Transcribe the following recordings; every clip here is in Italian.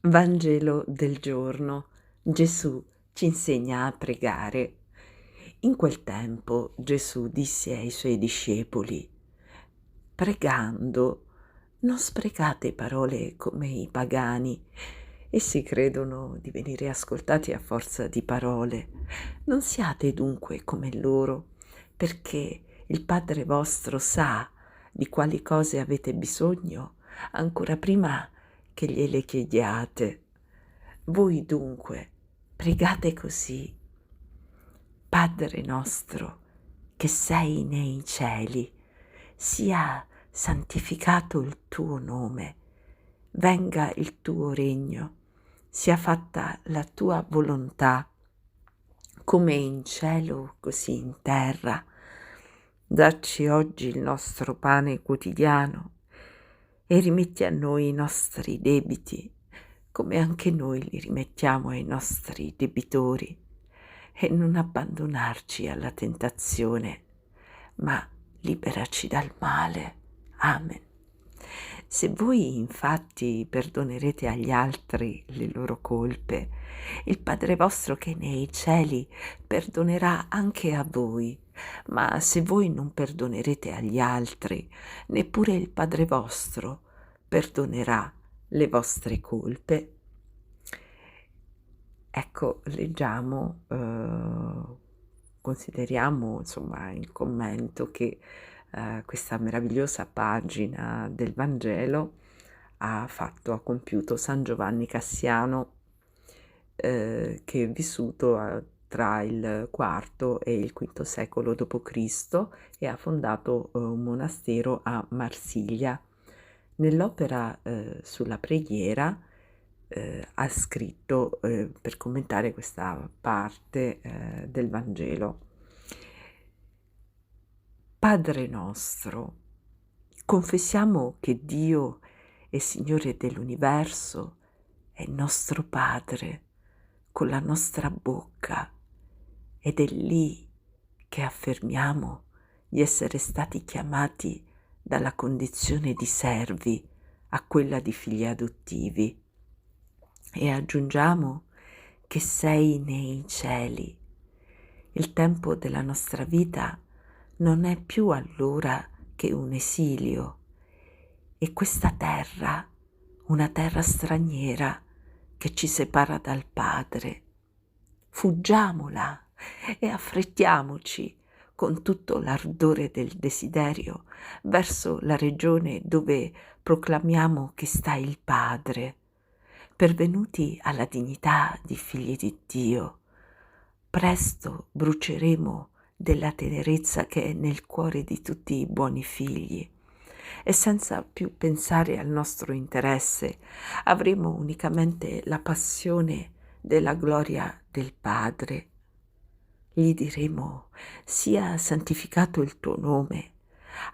Vangelo del giorno. Gesù ci insegna a pregare. In quel tempo Gesù disse ai suoi discepoli: pregando, non sprecate parole come i pagani. Essi credono di venire ascoltati a forza di parole. Non siate dunque come loro, perché il Padre vostro sa di quali cose avete bisogno ancora prima che gliele chiediate. Voi dunque pregate così: Padre nostro che sei nei cieli, sia santificato il tuo nome, venga il tuo regno, sia fatta la tua volontà, come in cielo così in terra. Dacci oggi il nostro pane quotidiano e rimetti a noi i nostri debiti, come anche noi li rimettiamo ai nostri debitori, e non abbandonarci alla tentazione, ma liberaci dal male. Amen. Se voi infatti perdonerete agli altri le loro colpe, il Padre vostro che è nei cieli perdonerà anche a voi. Ma se voi non perdonerete agli altri, neppure il Padre vostro perdonerà le vostre colpe. Ecco, leggiamo, consideriamo insomma il commento che questa meravigliosa pagina del Vangelo ha compiuto San Giovanni Cassiano, che è vissuto tra il IV e il V secolo d.C. e ha fondato un monastero a Marsiglia. Nell'opera sulla preghiera ha scritto per commentare questa parte del Vangelo: Padre nostro, confessiamo che Dio è Signore dell'universo, è il nostro Padre con la nostra bocca, ed è lì che affermiamo di essere stati chiamati dalla condizione di servi a quella di figli adottivi, e aggiungiamo che sei nei cieli. Il tempo della nostra vita non è più allora che un esilio, e questa terra, una terra straniera che ci separa dal Padre. Fuggiamola e affrettiamoci con tutto l'ardore del desiderio verso la regione dove proclamiamo che sta il Padre, pervenuti alla dignità di figli di Dio. Presto bruceremo della tenerezza che è nel cuore di tutti i buoni figli, e senza più pensare al nostro interesse avremo unicamente la passione della gloria del Padre. Gli diremo: sia santificato il tuo nome,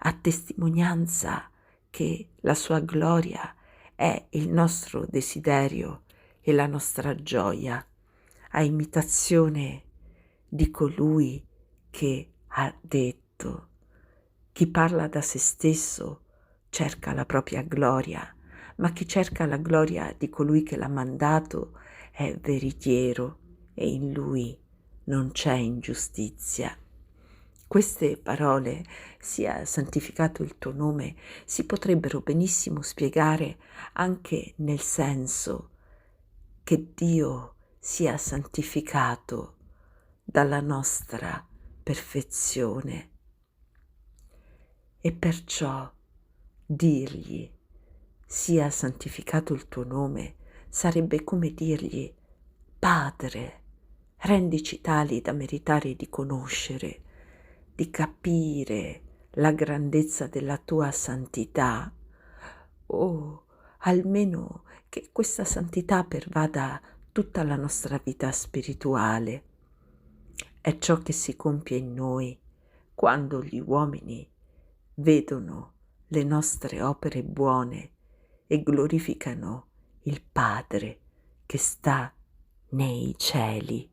a testimonianza che la sua gloria è il nostro desiderio e la nostra gioia, a imitazione di colui che ha detto: chi parla da se stesso cerca la propria gloria, ma chi cerca la gloria di colui che l'ha mandato è veritiero, e in lui non c'è ingiustizia. Queste parole, sia santificato il tuo nome, si potrebbero benissimo spiegare anche nel senso che Dio sia santificato dalla nostra perfezione, e perciò dirgli sia santificato il tuo nome sarebbe come dirgli: Padre, rendici tali da meritare di conoscere, di capire la grandezza della tua santità, o almeno che questa santità pervada tutta la nostra vita spirituale. È ciò che si compie in noi quando gli uomini vedono le nostre opere buone e glorificano il Padre che sta nei cieli.